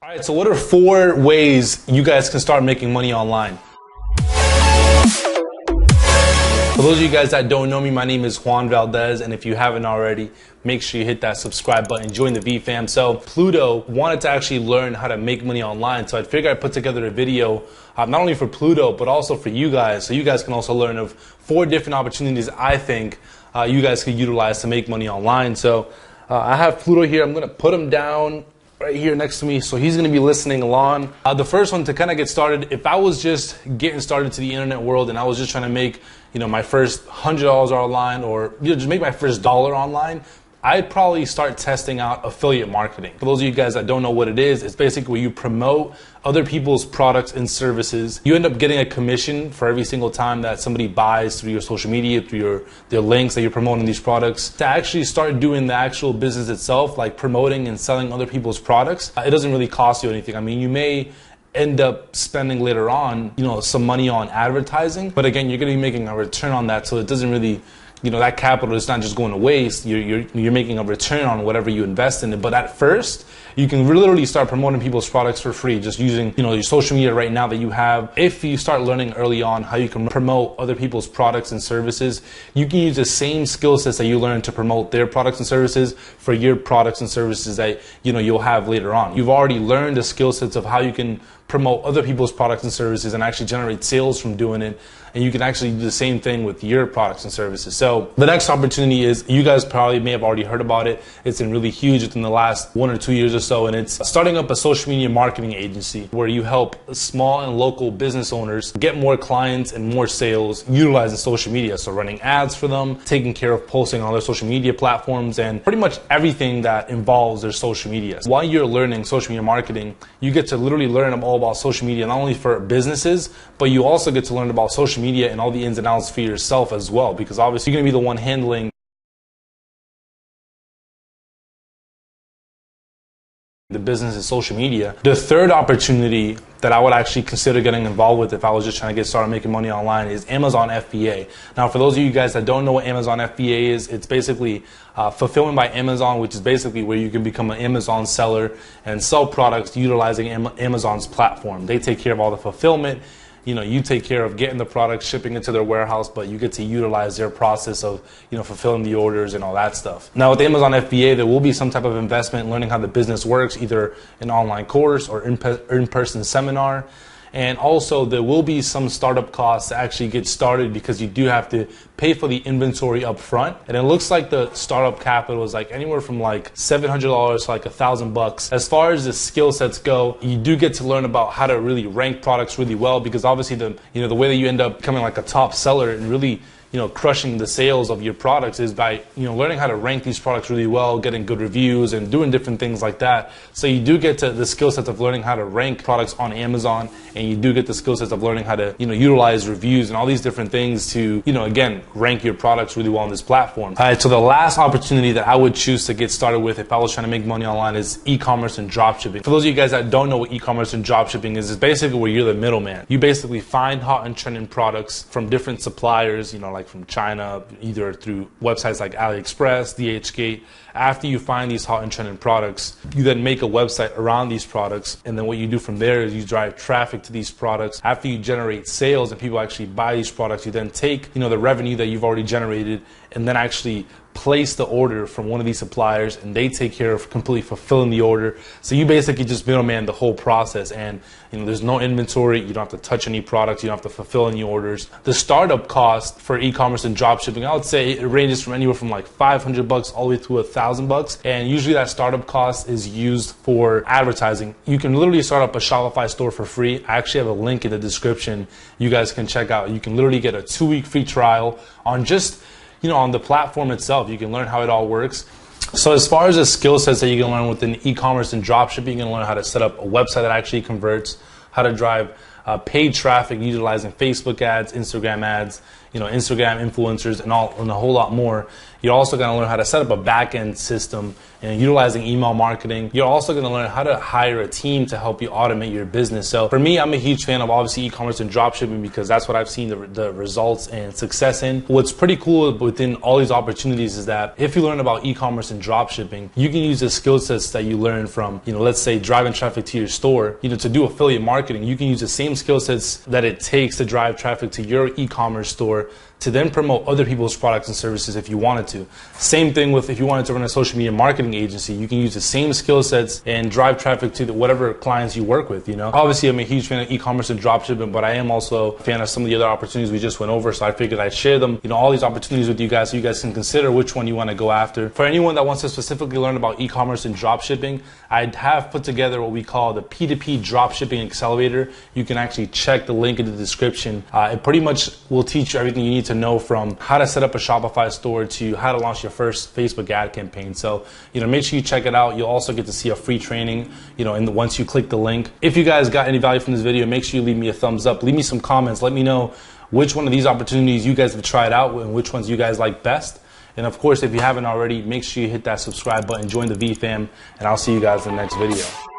All right, so what are 4 ways you guys can start making money online? For those of you guys that don't know me, my name is Juan Valdez, and if you haven't already, make sure you hit that subscribe button, join the V fam. So Pluto wanted to actually learn how to make money online, so I figured I'd put together a video not only for Pluto, but also for you guys, so you guys can also learn of 4 different opportunities I think you guys could utilize to make money online. So I have Pluto here. I'm going to put him down right here next to me, so he's going to be listening along. The first one, to kind of get started, if I was just getting started to the internet world and I was just trying to make my first $100 online, or just make my first dollar online, I'd probably start testing out affiliate marketing. For those of you guys that don't know what it is, it's basically where you promote other people's products and services. You end up getting a commission for every single time that somebody buys through your social media, through their links that you're promoting these products. To actually start doing the actual business itself, like promoting and selling other people's products, it doesn't really cost you anything. I mean, you may end up spending later on, some money on advertising, but again, you're going to be making a return on that, so it doesn't really, that capital is not just going to waste. You're making a return on whatever you invest in it. But at first, you can literally start promoting people's products for free, just using your social media right now that you have. If you start learning early on how you can promote other people's products and services, you can use the same skill sets that you learn to promote their products and services for your products and services that you'll have later on. You've already learned the skill sets of how you can promote other people's products and services and actually generate sales from doing it. And you can actually do the same thing with your products and services. So the next opportunity is, you guys probably may have already heard about it. It's been really huge within the last 1 or 2 years or so. And it's starting up a social media marketing agency where you help small and local business owners get more clients and more sales utilizing social media. So running ads for them, taking care of posting on their social media platforms, and pretty much everything that involves their social media. While you're learning social media marketing, you get to literally learn all about social media, not only for businesses, but you also get to learn about social media and all the ins and outs for yourself as well, because obviously you're going to be the one handling the business and social media. The third opportunity that I would actually consider getting involved with if I was just trying to get started making money online is Amazon FBA. Now, for those of you guys that don't know what Amazon FBA is, it's basically fulfillment by Amazon, which is basically where you can become an Amazon seller and sell products utilizing Amazon's platform. They take care of all the fulfillment. You take care of getting the product, shipping it to their warehouse, but you get to utilize their process of, fulfilling the orders and all that stuff. Now with Amazon FBA, there will be some type of investment in learning how the business works, either an online course or in-person seminar. And also there will be some startup costs to actually get started, because you do have to pay for the inventory up front. And it looks like the startup capital is like anywhere from like $700 to like $1,000. As far as the skill sets go, you do get to learn about how to really rank products really well, because obviously the way that you end up becoming like a top seller and really crushing the sales of your products is by learning how to rank these products really well, getting good reviews and doing different things like that. So you do get to the skill sets of learning how to rank products on Amazon, and you do get the skill sets of learning how to utilize reviews and all these different things to again rank your products really well on this platform. All right, so the last opportunity that I would choose to get started with if I was trying to make money online is e-commerce and dropshipping. For those of you guys that don't know what e-commerce and dropshipping is, it's basically where you're the middleman. You basically find hot and trending products from different suppliers, like from China, either through websites like AliExpress, DHgate. After you find these hot and trending products, you then make a website around these products, and then what you do from there is you drive traffic to these products. After you generate sales and people actually buy these products, you then take the revenue that you've already generated and then actually place the order from one of these suppliers, and they take care of completely fulfilling the order. So you basically just middleman the whole process, and there's no inventory, you don't have to touch any products, you don't have to fulfill any orders. The startup cost for e-commerce and dropshipping, I would say it ranges from anywhere from like $500 all the way to $1,000, and usually that startup cost is used for advertising. You can literally start up a Shopify store for free. I actually have a link in the description you guys can check out. You can literally get a 2-week free trial on just on the platform itself. You can learn how it all works. So as far as the skill sets that you can learn within e-commerce and dropshipping, you can learn how to set up a website that actually converts, how to drive paid traffic utilizing Facebook ads, Instagram ads, Instagram influencers and a whole lot more. You're also going to learn how to set up a back-end system and utilizing email marketing. You're also going to learn how to hire a team to help you automate your business. So for me, I'm a huge fan of obviously e-commerce and dropshipping because that's what I've seen the results and success in. What's pretty cool within all these opportunities is that if you learn about e-commerce and dropshipping, you can use the skill sets that you learn from, let's say driving traffic to your store, to do affiliate marketing. You can use the same skill sets that it takes to drive traffic to your e-commerce store to then promote other people's products and services if you wanted to. Same thing with if you wanted to run a social media marketing agency, you can use the same skill sets and drive traffic to whatever clients you work with, Obviously, I'm a huge fan of e-commerce and dropshipping, but I am also a fan of some of the other opportunities we just went over, so I figured I'd share them, all these opportunities with you guys so you guys can consider which one you want to go after. For anyone that wants to specifically learn about e-commerce and dropshipping, I have put together what we call the P2P Dropshipping Accelerator. You can actually check the link in the description. It pretty much will teach you everything you need to know from how to set up a Shopify store to how to launch your first Facebook ad campaign. So, make sure you check it out. You'll also get to see a free training, once you click the link. If you guys got any value from this video, make sure you leave me a thumbs up. Leave me some comments. Let me know which one of these opportunities you guys have tried out and which ones you guys like best. And of course, if you haven't already, make sure you hit that subscribe button, join the V fam, and I'll see you guys in the next video.